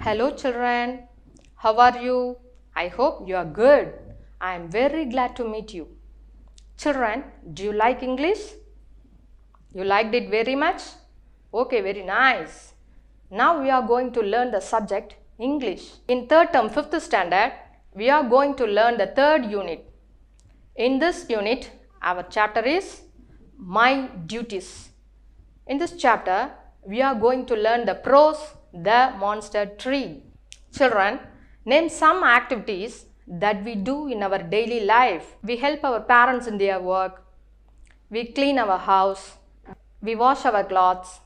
Hello children, how are you? I hope you are good. I am very glad to meet you. Children, do you like English? You liked it very much? Okay, very nice. Now we are going to learn the subject English. In third term 5th standard, we are going to learn the third unit. In this unit, our chapter is My Duties. In this chapter, we are going to learn the pros, the monster tree. Children, name some activities that we do in our daily life. We help our parents in their work. We clean our house. We wash our clothes.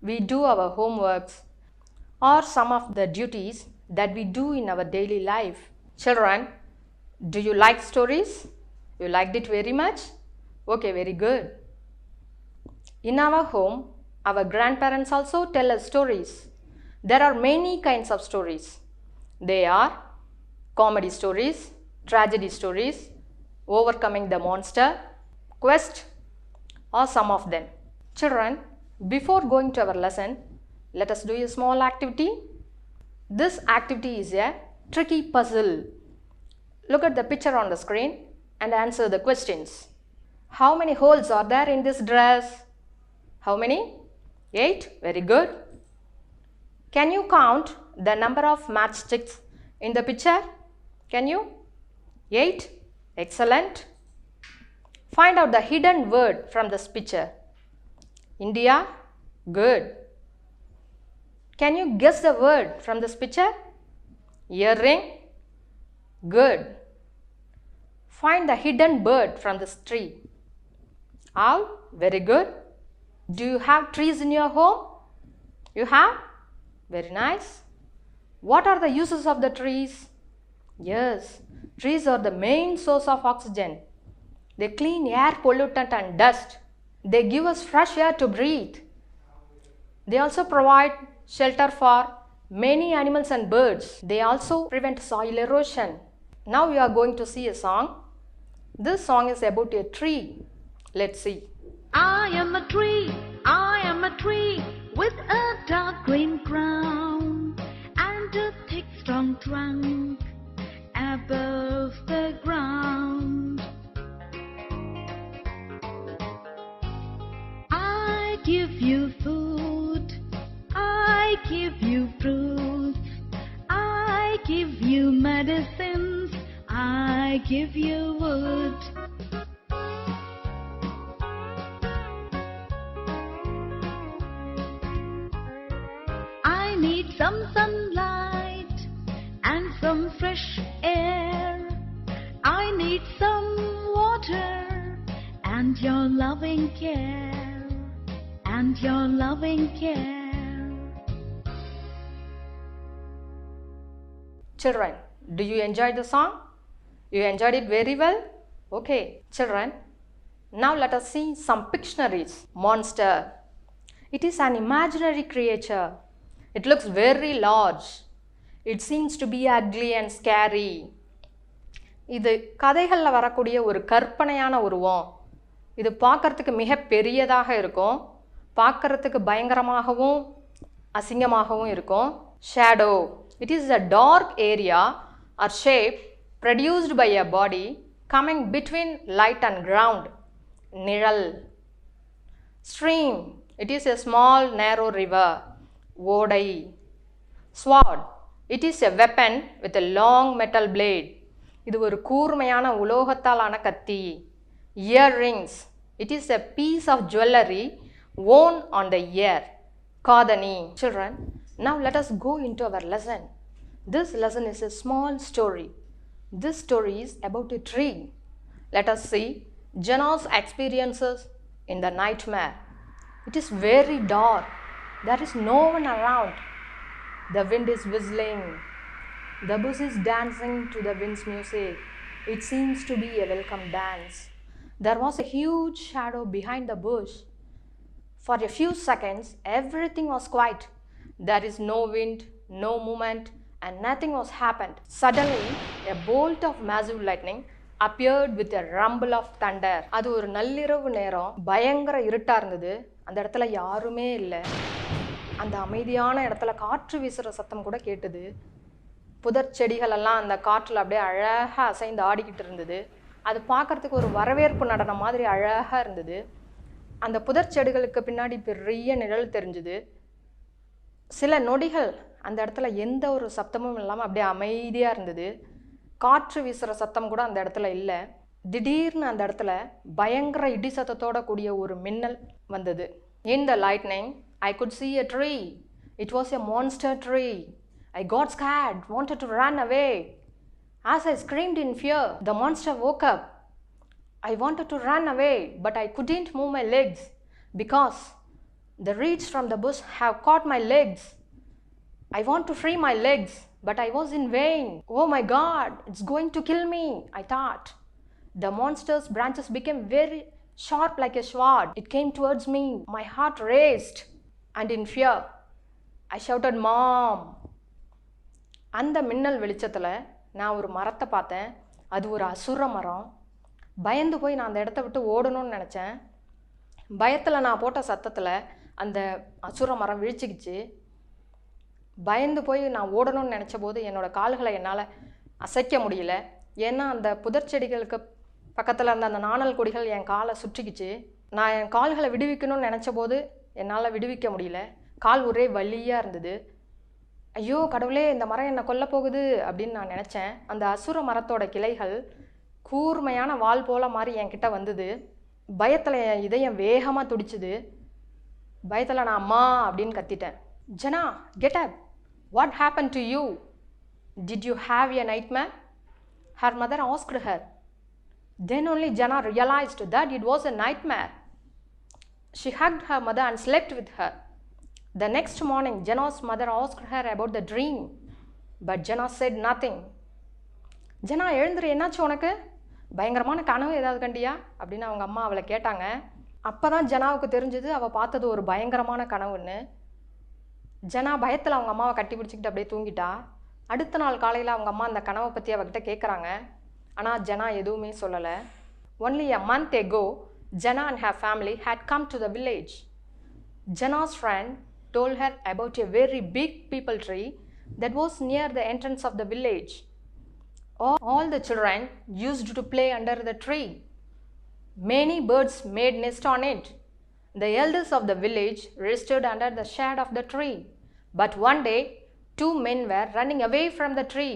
We do our homeworks. Or some of the duties that we do in our daily life. Children, do you like stories? You liked it very much? Okay, very good. In our home, our grandparents also tell us stories. There are many kinds of stories. They are comedy stories, tragedy stories, overcoming the monster, quest, or some of them. Children, before going to our lesson, let us do a small activity. This activity is a tricky puzzle. Look at the picture on the screen and answer the questions. How many holes are there in this dress? How many? 8. Very good. Can you count the number of matchsticks in the picture? Can you? 8. Excellent. Find out the hidden word from this picture. India? Good. Can you guess the word from this picture? Earring? Good. Find the hidden bird from this tree. Owl? Very good. Do you have trees in your home? You have? Very nice. What are the uses of the trees? Yes, trees are the main source of oxygen. They clean air pollutant and dust. They give us fresh air to breathe. They also provide shelter for many animals and birds. They also prevent soil erosion. Now we are going to see a song. This song is about a tree. Let's see. I am a tree with a dark green crown and a thick strong trunk above the ground. I give you food, I give you fruits, I give you medicines, I give you wood. I need some sunlight and some fresh air. I need some water and your loving care, and your loving care. Children, do you enjoy the song? You enjoyed it very well? Okay, children. Now let us see some Pictionaries. Monster. It is an imaginary creature. It looks very large. It seems to be ugly and scary. இது கதைகளில் வரக்கூடிய ஒரு கற்பனையான உருவம். இது பார்க்கறதுக்கு மிக பெரியதாக இருக்கும். பார்க்கறதுக்கு பயங்கரமாகவும் அசிங்கமாகவும் இருக்கும். Shadow. It is a dark area or shape produced by a body coming between light and ground. நிழல். Stream. It is a small narrow river. ஓடை. Sword. It is a weapon with a long metal blade. இது ஒரு கூர்மையான உலோகத்தாலான கத்தி. Earrings. It is a piece of jewelry worn on the ear. காதணி. Children, now let us go into our lesson. This lesson is a small story. This story is about a tree. Let us see Jenna's experiences in the nightmare. It is very dark. There is no one around. The wind is whistling. The bush is dancing to the wind's music. It seems to be a welcome dance. There was a huge shadow behind the bush. For a few seconds, everything was quiet. There is no wind, no movement, and nothing was happened. Suddenly, a bolt of massive lightning appeared with a rumble of thunder. அது ஒரு நள்ளிரவு நேரம் பயங்கர இருட்டா இருந்தது. அந்த இடத்துல யாருமே இல்லை. அந்த அமைதியான இடத்துல காற்று வீசுகிற சத்தம் கூட கேட்டுது. புதர் செடிகளெல்லாம் அந்த காற்றில் அப்படியே அழகாக அசைந்து ஆடிக்கிட்டு இருந்தது. அது பார்க்குறதுக்கு ஒரு வரவேற்பு நடனம் மாதிரி அழகாக இருந்தது. அந்த புதர் செடிகளுக்கு பின்னாடி பெரிய நிழல் தெரிஞ்சுது. சில நொடிகள் அந்த இடத்துல எந்த ஒரு சத்தமும் இல்லாமல் அப்படியே அமைதியாக இருந்தது. காற்று வீசுகிற சத்தம் கூட அந்த இடத்துல இல்லை. திடீர்னு அந்த இடத்துல பயங்கர இடி சத்தத்தோட கூடிய ஒரு மின்னல் வந்தது. In the lightning, I could see a tree. It was a monster tree. I got scared, wanted to run away. As I screamed in fear, the monster woke up. I wanted to run away, but I couldn't move my legs because the reeds from the bush have caught my legs. I want to free my legs, but I was in vain. Oh my God, it's going to kill me, I thought. The monster's branches became very sharp like a sword. It came towards me. My heart raced, and in fear, I shouted, Mom. அந்த மின்னல் வெளிச்சத்தில் நான் ஒரு மரத்தை பார்த்தேன். அது ஒரு அசுர மரம். பயந்து போய் நான் அந்த இடத்த விட்டு ஓடணும்னு நினச்சேன். பயத்தில் நான் போட்ட சத்தத்தில் அந்த அசுர மரம் வீழ்ச்சிக்கிச்சு. பயந்து போய் நான் ஓடணும்னு நினச்ச போது என்னோடய கால்களை என்னால் அசைக்க முடியல. ஏன்னா அந்த புதர் செடிகளுக்கு பக்கத்தில் இருந்த அந்த நாணல் கொடிகள் என் காலை சுற்றிக்கிச்சு. நான் என் கால்களை விடுவிக்கணும்னு நினச்ச போது என்னால் விடுவிக்க முடியல. கால் ஒரே வலியாக இருந்தது. ஐயோ கடவுளே, இந்த மரம் என்னை கொல்ல போகுது அப்படின்னு நான் நினச்சேன். அந்த அசுர மரத்தோட கிளைகள் கூர்மையான வால் போல மாதிரி என்கிட்ட வந்தது. பயத்தில் என் இதயம் வேகமாக துடிச்சுது. பயத்தில் நான் அம்மா அப்படின்னு கத்திட்டேன். Jana, get up. What happened to you? Did you have a nightmare? Her mother asked her. Then only Jana realized that it was a nightmare. She hugged her mother and slept with her. The next morning, Jana's mother asked her about the dream, but Jana said nothing. ஜனா, எழுந்துரு, என்னாச்சு உனக்கு? பயங்கரமான கனவு ஏதாவது கண்டியா அப்படின்னு அவங்க அம்மா அவளை கேட்டாங்க. அப்போ தான் ஜனாவுக்கு தெரிஞ்சது அவள் பார்த்தது ஒரு பயங்கரமான கனவுன்னு. ஜனா பயத்தில் அவங்க அம்மாவை கட்டி பிடிச்சிக்கிட்டு அப்படியே தூங்கிட்டா. அடுத்த நாள் காலையில் அவங்க அம்மா அந்த கனவை பற்றி அவகிட்ட கேட்குறாங்க. ஆனால் ஜனா எதுவுமே சொல்லலை. Only a month ago, Jana and her family had come to the village. Jana's friend told her about a very big peepal tree that was near the entrance of the village. All the children used to play under the tree. Many birds made nest on it. The elders of the village rested under the shade of the tree. But one day, two men were running away from the tree.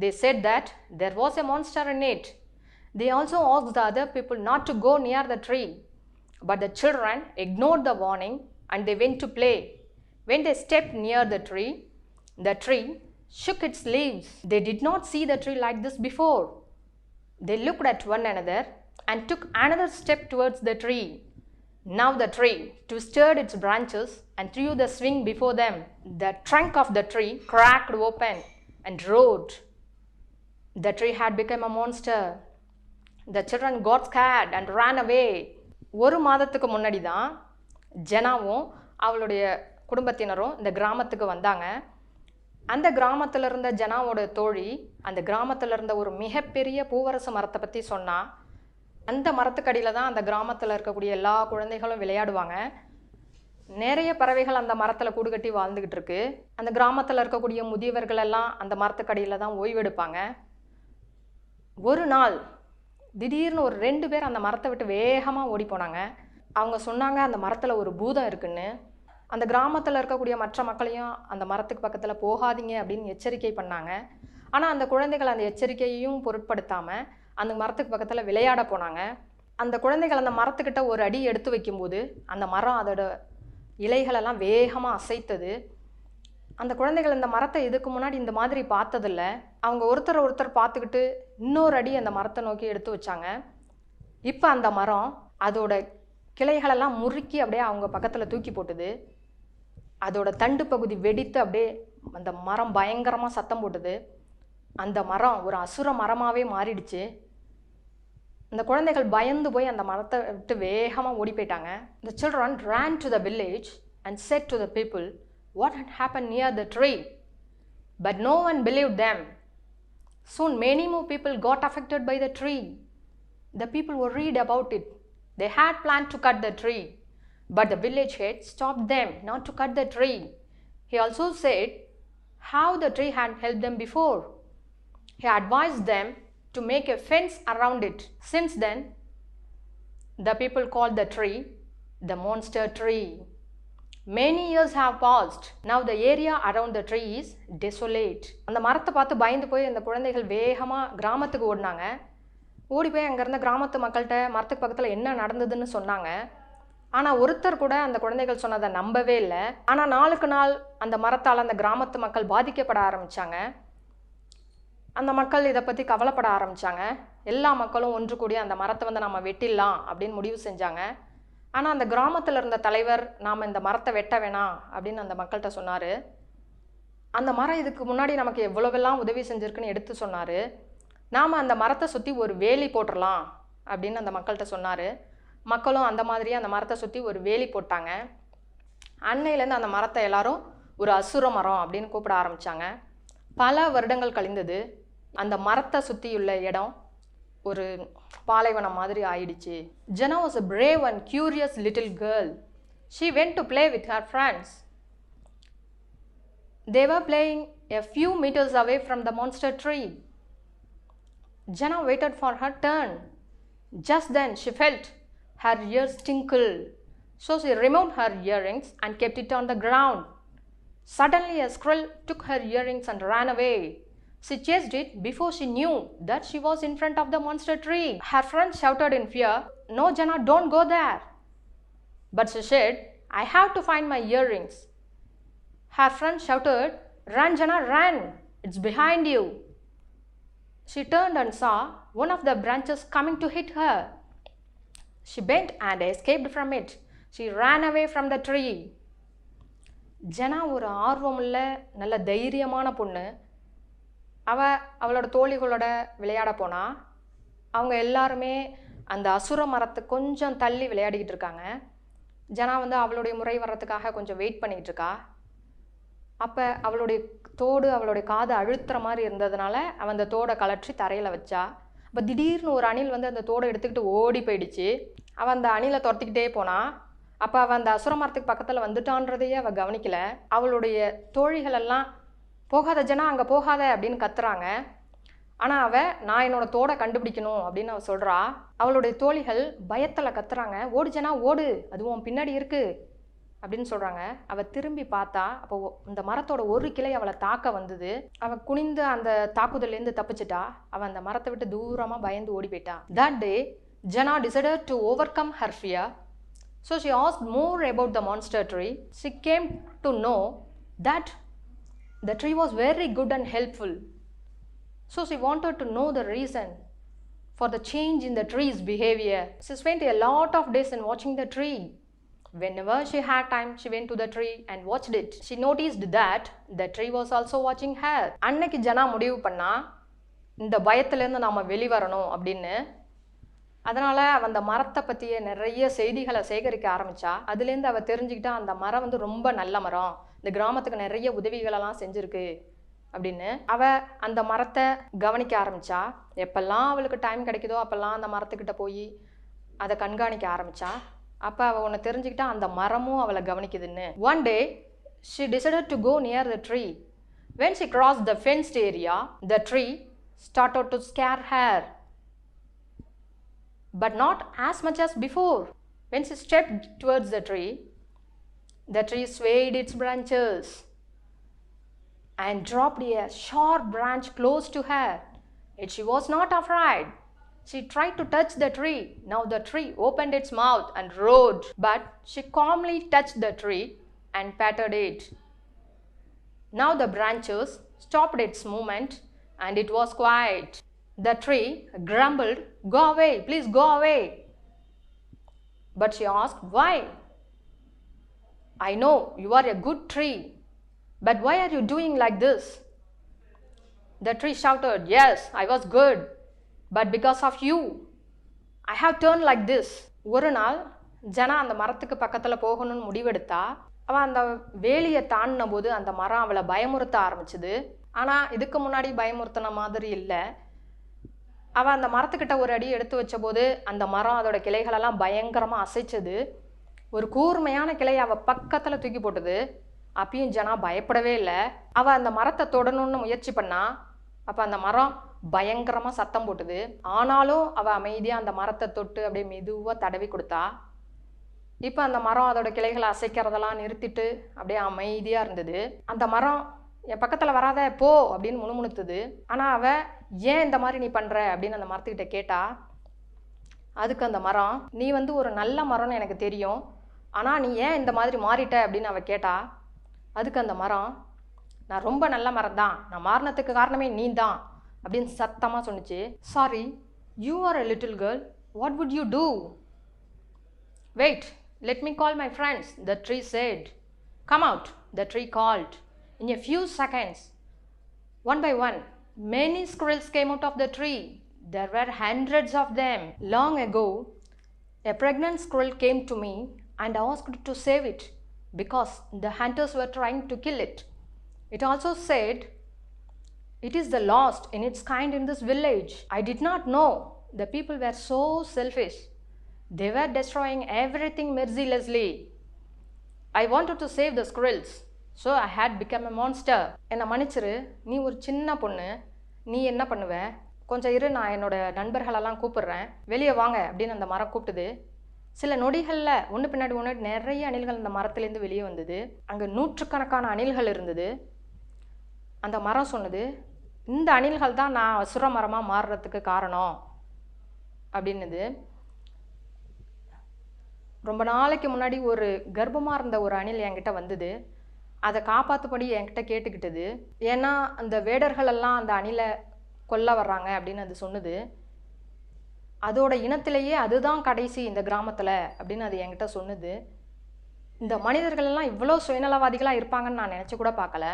They said that there was a monster in it. They also asked the other people not to go near the tree. But the children ignored the warning and they went to play. When they stepped near the tree shook its leaves. They did not see the tree like this before. They looked at one another and took another step towards the tree. Now the tree twisted its branches and threw the swing before them. The trunk of the tree cracked open and roared. The tree had become a monster. The children got scared and ran away. ஒரு மாதத்துக்கு முன்னாடி தான் ஜனாவும் அவளுடைய குடும்பத்தினரும் இந்த கிராமத்துக்கு வந்தாங்க. அந்த கிராமத்தில் இருந்த ஜனாவோட தோழி அந்த கிராமத்தில் இருந்த ஒரு மிகப்பெரிய பூவரசு மரத்தை பற்றி சொன்னா. அந்த மரத்துக்கடியில் தான் அந்த கிராமத்தில் இருக்கக்கூடிய எல்லா குழந்தைகளும் விளையாடுவாங்க. நிறைய பறவைகள் அந்த மரத்தில் கூடு கட்டி வாழ்ந்துக்கிட்டு இருக்கு. அந்த கிராமத்தில் இருக்கக்கூடிய முதியவர்கள் எல்லாம் அந்த மரத்துக்கடியில் தான் ஓய்வெடுப்பாங்க. ஒரு நாள் திடீர்னு ஒரு 2 பேர் அந்த மரத்தை விட்டு வேகமாக ஓடி போனாங்க. அவங்க சொன்னாங்க அந்த மரத்தில் ஒரு பூதம் இருக்குன்னு. அந்த கிராமத்தில் இருக்கக்கூடிய மற்ற மக்களையும் அந்த மரத்துக்கு பக்கத்தில் போகாதீங்க அப்படின்னு எச்சரிக்கை பண்ணாங்க. ஆனால் அந்த குழந்தைகள் அந்த எச்சரிக்கையையும் பொருட்படுத்தாமல் அந்த மரத்துக்கு பக்கத்தில் விளையாட போனாங்க. அந்த குழந்தைகள் அந்த மரத்துக்கிட்ட ஒரு அடி எடுத்து வைக்கும்போது அந்த மரம் அதோட இலைகளெல்லாம் வேகமாக அசைத்தது. அந்த குழந்தைகள் இந்த மரத்தை இதுக்கு முன்னாடி இந்த மாதிரி பார்த்ததில்ல. அவங்க ஒருத்தர் பார்த்துக்கிட்டு இன்னொரு அடி அந்த மரத்தை நோக்கி எடுத்து வச்சாங்க. இப்போ அந்த மரம் அதோட கிளைகளெல்லாம் முறுக்கி அப்படியே அவங்க பக்கத்தில் தூக்கி போட்டுது. அதோட தண்டு பகுதி வெடித்து அப்படியே அந்த மரம் பயங்கரமாக சத்தம் போட்டுது. அந்த மரம் ஒரு அசுர மரமாகவே மாறிடுச்சு. அந்த குழந்தைகள் பயந்து போய் அந்த மரத்தை விட்டு வேகமாக ஓடி போயிட்டாங்க. The children ran to the village and said to the people what had happened near the tree. But no one believed them. Soon many more people got affected by the tree. The people worried about it. They had planned to cut the tree. But the village head stopped them not to cut the tree. He also said how the tree had helped them before. He advised them to make a fence around it. Since then, the people called the tree the monster tree. Many years have passed. Now the area around the tree is desolate. அந்த மரத்தை பார்த்து பயந்து போய் அந்த குழந்தைகள் வேகமாக கிராமத்துக்கு ஓடினாங்க. ஓடி போய் அங்கே இருந்த கிராமத்து மக்கள்கிட்ட மரத்துக்கு பக்கத்தில் என்ன நடந்ததுன்னு சொன்னாங்க. ஆனால் ஒருத்தர் கூட அந்த குழந்தைகள் சொன்னதை நம்பவே இல்லை. ஆனால் நாளுக்கு நாள் அந்த மரத்தால் அந்த கிராமத்து மக்கள் பாதிக்கப்பட ஆரம்பித்தாங்க. அந்த மக்கள் இதை பற்றி கவலைப்பட ஆரம்பித்தாங்க. எல்லா மக்களும் ஒன்று கூடி அந்த மரத்தை வந்து நம்ம வெட்டிடலாம் அப்படின்னு முடிவு செஞ்சாங்க. ஆனால் அந்த கிராமத்தில் இருந்த தலைவர் நாம் இந்த மரத்தை வெட்ட வேணாம் அப்படின்னு அந்த மக்கள்கிட்ட சொன்னார். அந்த மரம் இதுக்கு முன்னாடி நமக்கு எவ்வளவெல்லாம் உதவி செஞ்சுருக்குன்னு எடுத்து சொன்னார். நாம் அந்த மரத்தை சுற்றி ஒரு வேலி போட்டுடலாம் அப்படின்னு அந்த மக்கள்கிட்ட சொன்னார். மக்களும் அந்த மாதிரியே அந்த மரத்தை சுற்றி ஒரு வேலி போட்டாங்க. அன்னையிலேருந்து அந்த மரத்தை எல்லாரும் ஒரு அசுர மரம் அப்படின்னு கூப்பிட ஆரம்பித்தாங்க. பல வருடங்கள் கழிந்தது. அந்த மரத்தை சுற்றியுள்ள இடம் ஒரு பாலைவனம் மாதிரி ஆயிடுச்சு. Jana was a brave and curious little girl. She went to play with her friends. They were playing a few meters away from the monster tree. Jana waited for her turn. Just then she felt her ears tinkle. So she removed her earrings and kept it on the ground. Suddenly a squirrel took her earrings and ran away. She chased it before she knew that she was in front of the monster tree. Her friends shouted in fear, "No, Jana, don't go there." But she said, "I have to find my earrings." Her friends shouted, "Run, Jana, run. It's behind you." She turned and saw one of the branches coming to hit her. She bent and escaped from it. She ran away from the tree. ஜனா ஒரு ஆர்வமுள்ள நல்ல தைரியமான பொண்ணு. அவளோட தோழிகளோட விளையாட போனால் அவங்க எல்லாருமே அந்த அசுர மரத்தை கொஞ்சம் தள்ளி விளையாடிக்கிட்டு இருக்காங்க. ஜனா வந்து அவளுடைய முறை வர்றதுக்காக கொஞ்சம் வெயிட் பண்ணிக்கிட்டு இருக்கா. அப்போ அவளுடைய தோடு அவளுடைய காதை அழுத்துற மாதிரி இருந்ததுனால அவன் அந்த தோடை கலற்றி தரையில் வச்சா. அப்போ திடீர்னு ஒரு அணில் வந்து அந்த தோடை எடுத்துக்கிட்டு ஓடி போயிடுச்சு. அவன் அந்த அணிலை துரத்திக்கிட்டே போனான். அப்போ அவள் அந்த அசுர மரத்துக்கு பக்கத்தில் வந்துட்டான்றதையே அவள் கவனிக்கல. அவளுடைய தோழிகள் எல்லாம் போகாத ஜனா, அங்கே போகாத அப்படின்னு கத்துறாங்க. ஆனால் அவள் நான் என்னோட தோடை கண்டுபிடிக்கணும் அப்படின்னு அவள் சொல்கிறா. அவளுடைய தோழிகள் பயத்தில் கத்துறாங்க, "ஓடு ஜனா ஓடு, அதுவும் பின்னாடி இருக்குது" அப்படின்னு சொல்கிறாங்க. அவள் திரும்பி பார்த்தா அப்போ இந்த மரத்தோட ஒரு கிளை அவளை தாக்க வந்தது. அவள் குனிந்து அந்த தாக்குதலேருந்து தப்பிச்சிட்டா. அவள் அந்த மரத்தை விட்டு தூரமாக பயந்து ஓடி போயிட்டா. That day, Jana decided to overcome her fear. So she asked more about the monster tree. She came to know that the tree was very good and helpful. So she wanted to know the reason for the change in the tree's behavior. She spent a lot of days in watching the tree. Whenever she had time, she went to the tree and watched it. She noticed that the tree was also watching her. அன்னைக்கு ஜனா முடிவு பண்ணா இந்த பயத்திலேருந்து நாம் வெளிவரணும் அப்படின்னு. அதனால் அவன் அந்த மரத்தை பற்றிய நிறைய செய்திகளை சேகரிக்க ஆரம்பித்தா. அதுலேருந்து அவள் தெரிஞ்சுக்கிட்டா அந்த மரம் வந்து ரொம்ப நல்ல மரம், இந்த கிராமத்துக்கு நிறைய உதவிகளெல்லாம் செஞ்சுருக்கு அப்படின்னு. அவள் அந்த மரத்தை கவனிக்க ஆரம்பித்தா. எப்பெல்லாம் அவளுக்கு டைம் கிடைக்குதோ அப்போல்லாம் அந்த மரத்துக்கிட்ட போய் அதை கண்காணிக்க ஆரம்பித்தா. அப்போ அவள் ஒன்று தெரிஞ்சுக்கிட்டா அந்த மரமும் அவளை கவனிக்குதுன்னு. One day, she decided to go near the tree. When she crossed the fenced area, the tree started to scare her. But not as much as before. When she stepped towards the tree swayed its branches and dropped a sharp branch close to her. Yet she was not afraid. She tried to touch the tree. Now the tree opened its mouth and roared, but she calmly touched the tree and patted it. Now the branches stopped its movement and it was quiet. The tree grumbled, "Go away, please go away." But she asked, "Why? I know you are a good tree, but why are you doing like this?" The tree shouted, "Yes, I was good, but because of you, I have turned like this." ஒரு நாள் ஜனா அந்த மரத்துக்கு பக்கத்தில் போகணும்னு முடிவெடுத்தா. அவள் அந்த வேலியை தாண்டின போது அந்த மரம் அவளை பயமுறுத்த ஆரம்பிச்சுது. ஆனால் இதுக்கு முன்னாடி பயமுறுத்தின மாதிரி இல்லை. அவள் அந்த மரத்துக்கிட்ட ஒரு அடி எடுத்து வச்ச போது அந்த மரம் அதோட கிளைகளெல்லாம் பயங்கரமாக அசைச்சது. ஒரு கூர்மையான கிளையை அவள் பக்கத்தில் தூக்கி போட்டது. அப்பயும் ஜனா பயப்படவே இல்லை. அவள் அந்த மரத்தை தொடணும்னு முயற்சி பண்ணா. அப்போ அந்த மரம் பயங்கரமாக சத்தம் போட்டுது. ஆனாலும் அவள் அமைதியாக அந்த மரத்தை தொட்டு அப்படியே மெதுவாக தடவி கொடுத்தா. இப்போ அந்த மரம் அதோட கிளைகளை அசைக்கிறதெல்லாம் நிறுத்திட்டு அப்படியே அமைதியாக இருந்தது. அந்த மரம் என் பக்கத்தில் வராத போ அப்படின்னு முணுமுணுத்துது. ஆனால் அவள் ஏன் இந்த மாதிரி நீ பண்ணுற அப்படின்னு அந்த மரத்துக்கிட்ட கேட்டா. அதுக்கு அந்த மரம், நீ ஒரு நல்ல மரம்னு எனக்கு தெரியும், ஆனால் நீ ஏன் இந்த மாதிரி மாறிட்ட அப்படின்னு அவள் கேட்டா. அதுக்கு அந்த மரம், நான் ரொம்ப நல்ல மரம் தான், நான் மாறினதுக்கு காரணமே நீ தான் அப்படின்னு சத்தமாக சொன்னிச்சு. Sorry, you are a little girl, what would you do? Wait, let me call my friends, the tree said. Come out, the tree called. In a few seconds, one by one, many squirrels came out of the tree. There were hundreds of them. Long ago, a pregnant squirrel came to me and asked to save it because the hunters were trying to kill it. It also said, it is the last in its kind in this village. I did not know the people were so selfish. They were destroying everything mercilessly. I wanted to save the squirrels, so I had become a monster. என்னை மன்னிச்சிரு, நீ ஒரு சின்ன பொண்ணு, நீ என்ன பண்ணுவ? கொஞ்சம் இரு, நான் என்னோட நண்பர்களெல்லாம் கூப்பிடுறேன், வெளியே வாங்க அப்படின்னு அந்த மரம் கூப்பிட்டுது. சில நொடிகளில் ஒன்று பின்னாடி ஒன்று நிறைய அணில்கள் அந்த மரத்துலேருந்து வெளியே வந்தது. அங்கே நூற்றுக்கணக்கான அணில்கள் இருந்தது. அந்த மரம் சொன்னது, இந்த அணில்கள் தான் நான் அசுர மரமாக மாறுறதுக்கு காரணம் அப்படின்னுது. ரொம்ப நாளைக்கு முன்னாடி ஒரு கர்ப்பமாக இருந்த ஒரு அணில் என்கிட்ட வந்தது. அதை காப்பாற்றுபடி என்கிட்ட கேட்டுக்கிட்டது. ஏன்னா அந்த வேடர்களெல்லாம் அந்த அணிலை கொல்ல வர்றாங்க அப்படின்னு அது சொன்னது. அதோட இனத்திலேயே அதுதான் கடைசி இந்த கிராமத்தில் அப்படின்னு அது என்கிட்ட சொன்னது. இந்த மனிதர்களெல்லாம் இவ்வளோ சுயநலவாதிகளாக இருப்பாங்கன்னு நான் நினச்சி கூட பார்க்கல.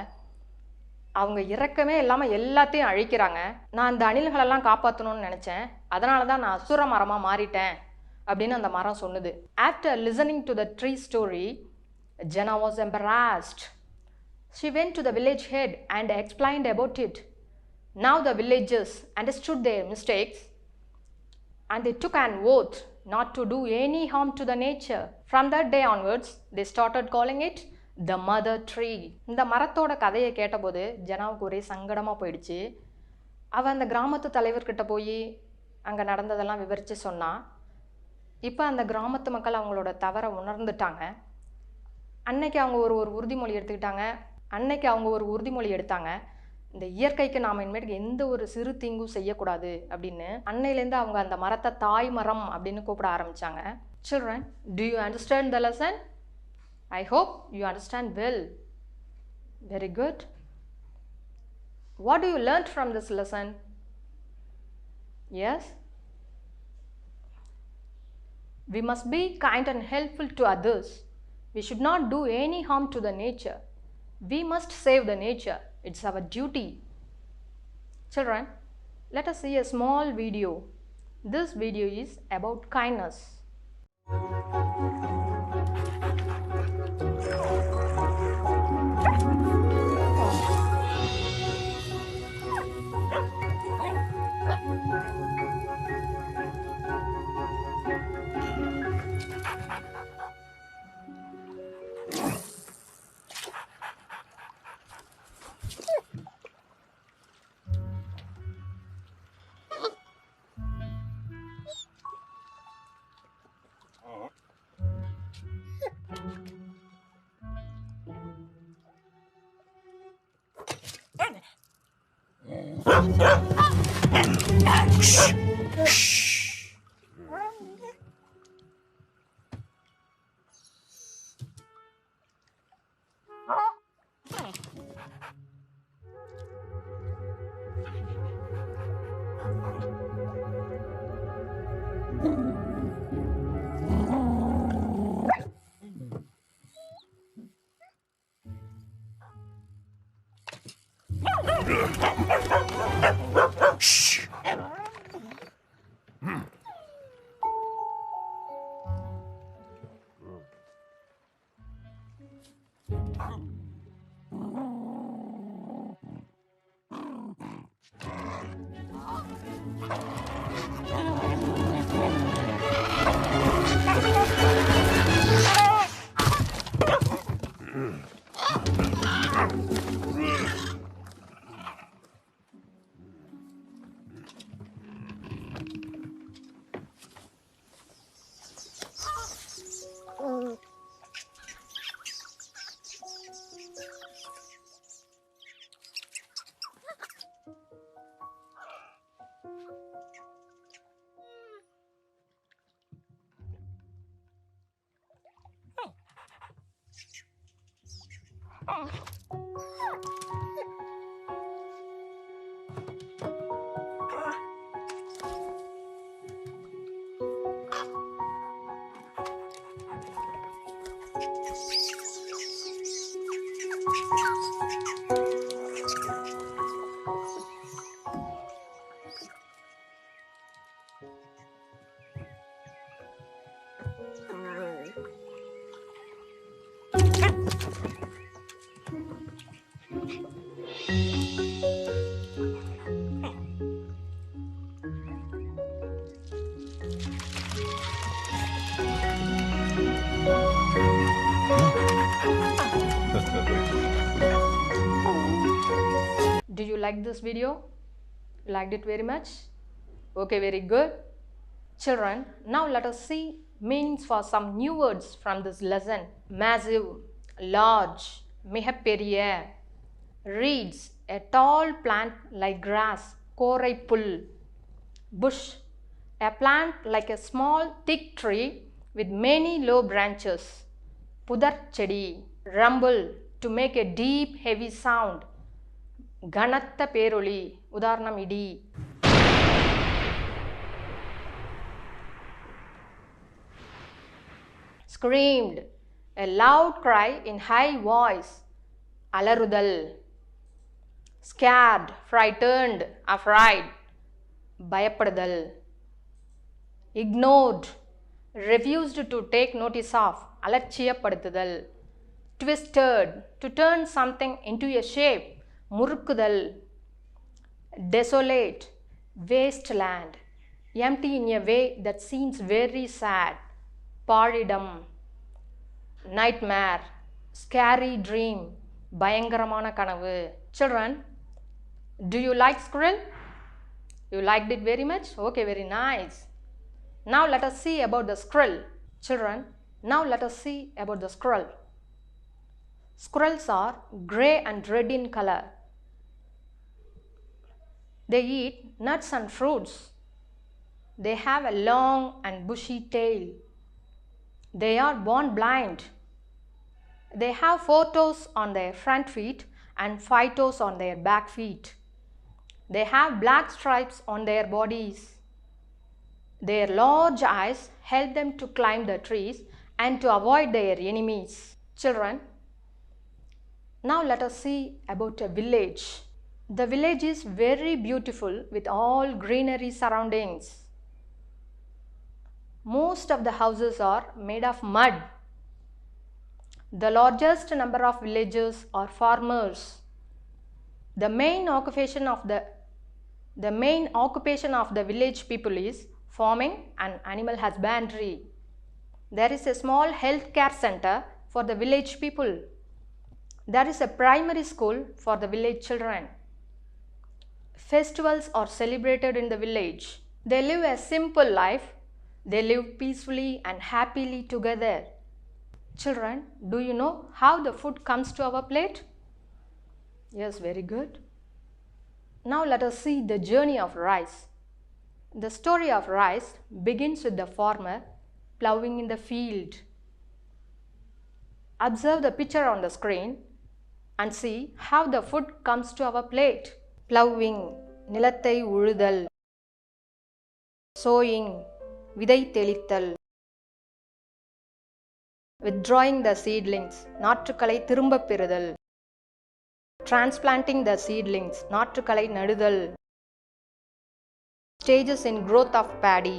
அவங்க இறக்கமே இல்லாமல் எல்லாத்தையும் அழிக்கிறாங்க. நான் இந்த அணில்களெல்லாம் காப்பாற்றணும்னு நினச்சேன், அதனால தான் நான் அசுர மரமாக மாறிட்டேன் அப்படின்னு அந்த மரம் சொன்னது. After listening to the tree story, Jana was embarrassed. She went to the village head and explained about it. Now the villagers understood their mistakes and they took an oath not to do any harm to the nature. From that day onwards, they started calling it the mother tree. இந்த மரத்தோட கதையை கேட்டபோது ஜனாவுக்கு ஒரே சங்கடமாக போயிடுச்சு. அவள் அந்த கிராமத்து தலைவர்கிட்ட போய் அங்கே நடந்ததெல்லாம் விவரித்து சொன்னான். இப்போ அந்த கிராமத்து மக்கள் அவங்களோட தவறை உணர்ந்துட்டாங்க. அன்னைக்கு அவங்க ஒரு உறுதிமொழி எடுத்தாங்க. இந்த இயற்கைக்கு நாம் இனிமேட்டுக்கு எந்த ஒரு சிறு தீங்கும் செய்யக்கூடாது அப்படின்னு. அன்னையிலேருந்து அவங்க அந்த மரத்தை தாய் மரம் அப்படின்னு கூப்பிட ஆரம்பித்தாங்க. Children, do you understand the lesson? I hope you understand well. Very good. What do you learn from this lesson? Yes? We must be kind and helpful to others. We should not do any harm to the nature. We must save the nature. It's our duty. Children, let us see a small video. This video is about kindness. Do you like this video? You liked it very much? Okay, very good. Children, now let us see meanings for some new words from this lesson. Massive, large, மிகப்பெரிய. Reeds, a tall plant like grass, கோரை புல். Bush, a plant like a small thick tree with many low branches. புதர் செடி. Rumble, to make a deep heavy sound. கனத்த பேரொளி, உதாரணம் இடி. Screamed, a loud cry in high voice, அலறுதல். Scared, frightened, afraid, பயப்படுதல். Ignored, refused to take notice of, அலட்சியப்படுத்துதல். Twisted, to turn something into a shape, முறுக்குதல். Desolate, wasteland, empty in a way that seems very sad, பாழிடம். Nightmare, scary dream, பயங்கரமான கனவு. Children, do you like squirrel? You liked it very much? Okay, very nice. Now let us see about the squirrel. Children, now let us see about the squirrel. Squirrels are grey and red in color. They eat nuts and fruits. They have a long and bushy tail. They are born blind. They have 4 toes on their front feet and 5 toes on their back feet. They have black stripes on their bodies. Their large eyes help them to climb the trees and to avoid their enemies. Children, now let us see about a village. The village is very beautiful with all greenery surroundings. Most of the houses are made of mud. The largest number of villagers are farmers. The main occupation of the village people is farming and animal husbandry. There is a small health care center for the village people. There is a primary school for the village children. Festivals are celebrated in the village. They live a simple life. They live peacefully and happily together. Children, do you know how the food comes to our plate? Yes, very good. Now let us see the journey of rice. The story of rice begins with the farmer plowing in the field. Observe the picture on the screen and see how the food comes to our plate. Plowing, நிலத்தை உழுதல். Sowing, விதை தெளித்தல். Withdrawing the seedlings, நாற்றுக்களை திரும்பப் பெறுதல். Transplanting the seedlings, நாற்றுக்களை நடுதல். Stages in growth of paddy,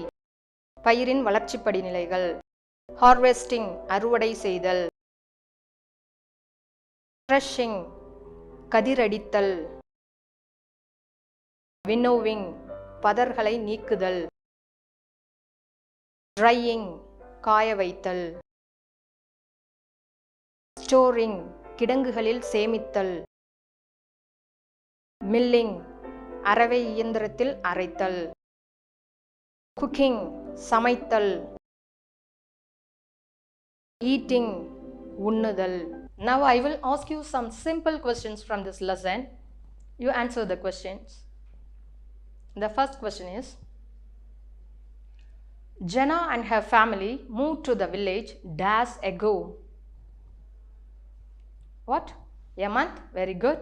பயிரின் வளர்ச்சி படிநிலைகள். Harvesting, அறுவடை செய்தல். Threshing, கதிரடித்தல். Winnowing, பதர்களை நீக்குதல். Drying, காய வைத்தல். Storing, கிடங்குகளில் சேமித்தல். Milling, அரவை இயந்திரத்தில் அரைத்தல். Cooking, சமைத்தல். Eating, உண்ணுதல். Now I will ask you some simple questions from this lesson. You answer the questions. The first question is, Jana and her family moved to the village dash ago. What? A month? Very good.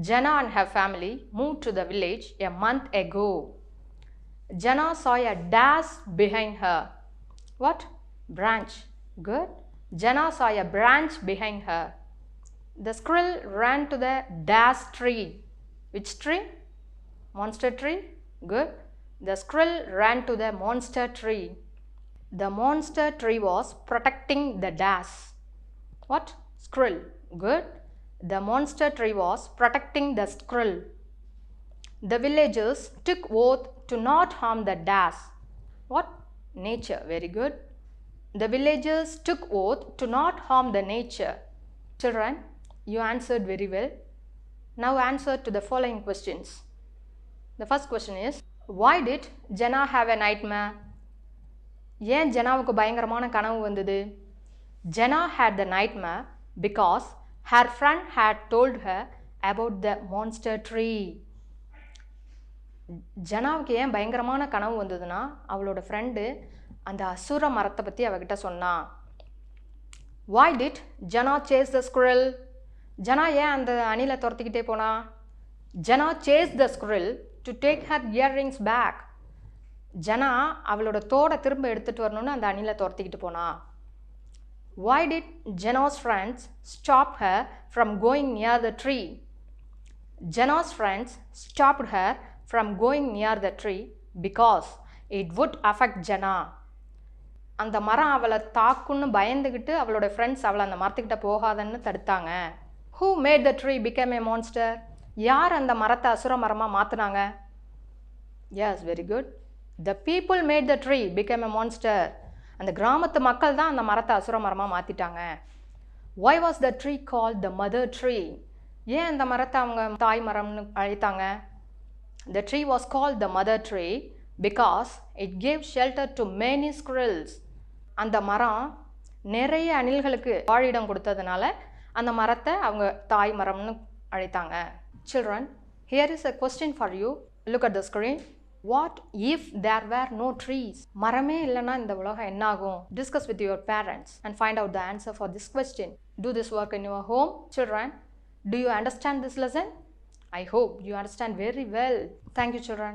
Jana and her family moved to the village a month ago. Jana saw a dash behind her. What? Branch. Good. Jana saw a branch behind her. The squirrel ran to the dash tree. Which tree? Monster tree. Good. The squirrel ran to the monster tree. The monster tree was protecting the dash. What? Squirrel. Good. The monster tree was protecting the squirrel. The villagers took oath to not harm the dash. What? Nature. Very good. The villagers took oath to not harm the nature. Children, you answered very well. Now answer to the following questions. The first question is, why did Jenna have a nightmare? ஏன் ஜெனாவுக்கு பயங்கரமான கனவு வந்தது? Jenna had the nightmare because her friend had told her about the monster tree. ஜெனாவுக்கு ஏன் பயங்கரமான கனவு வந்ததுன்னா அவளோட friend அந்த அசுர மரத்தை பற்றி அவகிட்ட சொன்னா. Why did Jenna chase the squirrel? Jena ஏன் அந்த அணிலை துரத்திக்கிட்டே போனா? Jenna chased the squirrel to take her earrings back. Jena அவளோட தோடை திரும்ப எடுத்துகிட்டு வரணும்னு அந்த அணிலை துரத்திக்கிட்டு போனா. Why did Jenna's friends stop her from going near the tree? Jenna's friends stopped her from going near the tree because it would affect Jenna. அந்த மரம் அவளை தாக்குன்னு பயந்துக்கிட்டு அவளோட ஃப்ரெண்ட்ஸ் அவளை அந்த மரத்துக்கிட்ட போகாதன்னு தடுத்தாங்க. Who made the tree become a monster? யார் அந்த மரத்தை அசுர மரமாக மாற்றினாங்க? Yes, very good. The people made the tree become a monster. அந்த கிராமத்து மக்கள் தான் அந்த மரத்தை அசுர மரமாக மாற்றிட்டாங்க. Why was the tree called the mother tree? ஏன் அந்த மரத்தை அவங்க தாய் மரம்னு அழைத்தாங்க? The tree was called the mother tree because it gave shelter to many squirrels. அந்த மரம் நிறைய அணில்களுக்கு வாழிடம் கொடுத்ததுனால அந்த மரத்தை அவங்க தாய் மரம்னு அழைத்தாங்க. Children, here is a question for you. Look at the screen. What if there were no trees? மரமே இல்லைன்னா இந்த உலகம் என்ன ஆகும்? Discuss with your parents and find out the answer for this question. Do this work in your home. Children, do you understand this lesson? I hope you understand very well. Thank you, children.